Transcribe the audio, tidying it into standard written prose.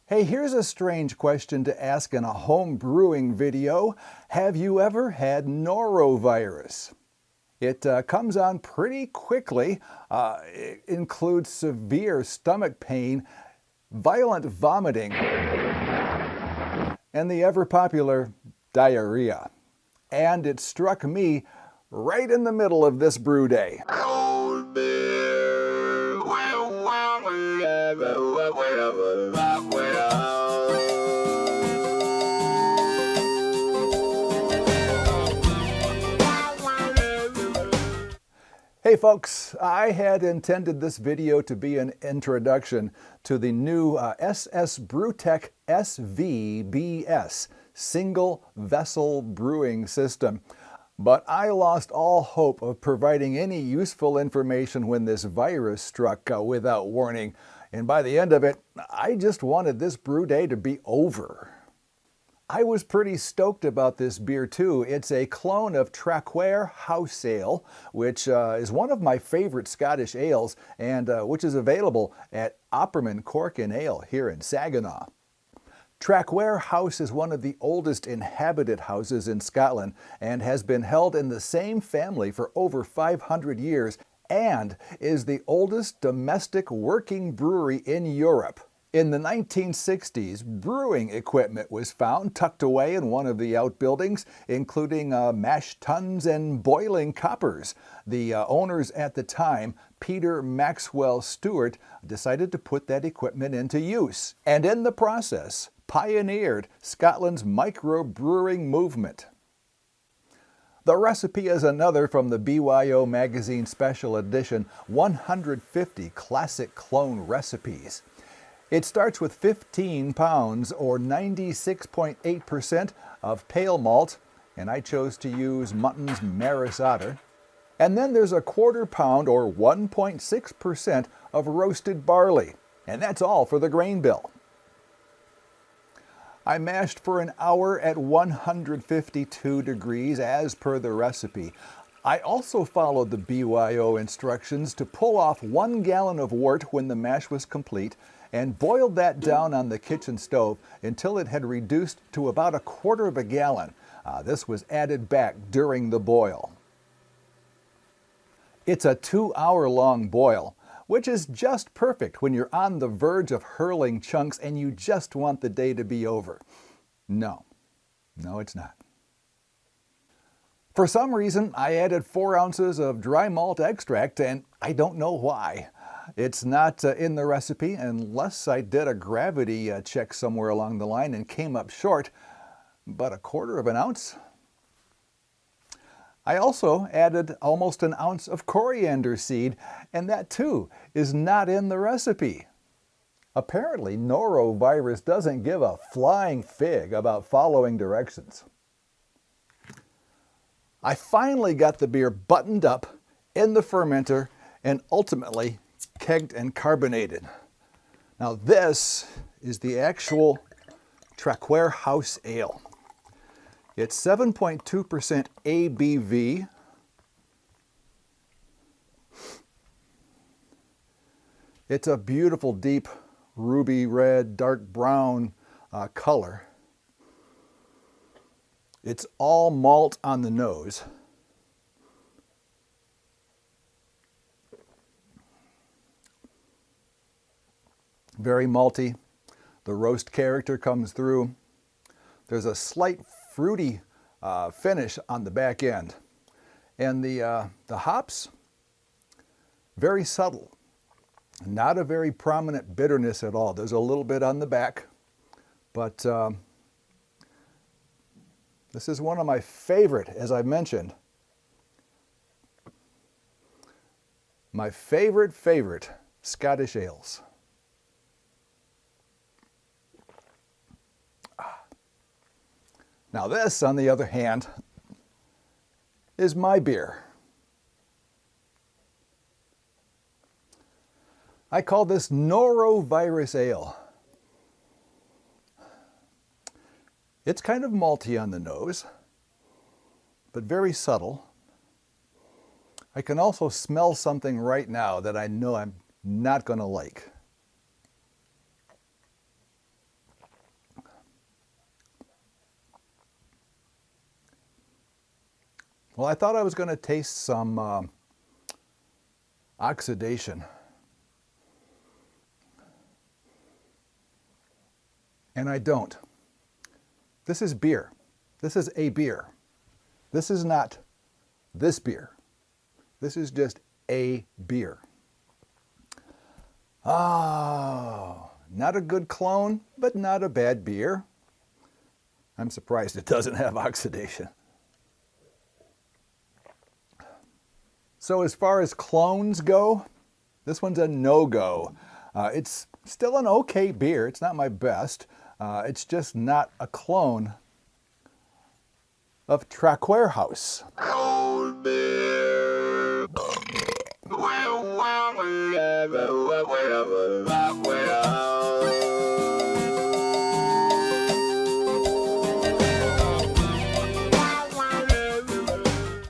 Hey, here's a strange question to ask in a home brewing video. Have you ever had norovirus? It comes on pretty quickly. It includes severe stomach pain, violent vomiting, and the ever-popular diarrhea. And it struck me right in the middle of this brew day. Hey folks, I had intended this video to be an introduction to the new SS Brewtech SVBS single vessel brewing system. But I lost all hope of providing any useful information when this virus struck without warning. And by the end of it, I just wanted this brew day to be over. I was pretty stoked about this beer too. It's a clone of Traquair House Ale, which is one of my favorite Scottish ales and which is available at Opperman Cork and Ale here in Saginaw. Traquair House is one of the oldest inhabited houses in Scotland and has been held in the same family for over 500 years and is the oldest domestic working brewery in Europe. In the 1960s, brewing equipment was found tucked away in one of the outbuildings, including mash tuns and boiling coppers. The owners at the time, Peter Maxwell Stewart, decided to put that equipment into use, and in the process, pioneered Scotland's microbrewing movement. The recipe is another from the BYO Magazine Special Edition 150 Classic Clone Recipes. It starts with 15 pounds or 96.8% of pale malt, and I chose to use Mutton's Maris Otter. And then there's a quarter pound or 1.6% of roasted barley, and that's all for the grain bill. I mashed for an hour at 152 degrees as per the recipe. I also followed the BYO instructions to pull off 1 gallon of wort when the mash was complete and boiled that down on the kitchen stove until it had reduced to about a quarter of a gallon. This was added back during the boil. It's a 2-hour-long boil, which is just perfect when you're on the verge of hurling chunks and you just want the day to be over. No, it's not. For some reason, I added 4 ounces of dry malt extract, and I don't know why. It's not in the recipe unless I did a gravity check somewhere along the line and came up short, but a quarter of an ounce? I also added almost an ounce of coriander seed, and that too is not in the recipe. Apparently, norovirus doesn't give a flying fig about following directions. I finally got the beer buttoned up in the fermenter and ultimately kegged and carbonated. Now this is the actual Traquair House Ale. It's 7.2% ABV. It's a beautiful deep ruby red, dark brown color. It's all malt on the nose. Very malty. The roast character comes through. There's a slight fruity finish on the back end. And the hops, very subtle. Not a very prominent bitterness at all. There's a little bit on the back, but this is one of my favorite, as I mentioned, my favorite Scottish ales. Now this, on the other hand, is my beer. I call this norovirus ale. It's kind of malty on the nose, but very subtle. I can also smell something right now that I know I'm not going to like. Well, I thought I was going to taste some oxidation. And I don't. This is beer. This is a beer. This is not this beer. This is just a beer. Oh, not a good clone, but not a bad beer. I'm surprised it doesn't have oxidation. So as far as clones go, this one's a no-go. It's still an okay beer. It's not my best. It's just not a clone of Traquair House. Cold beer.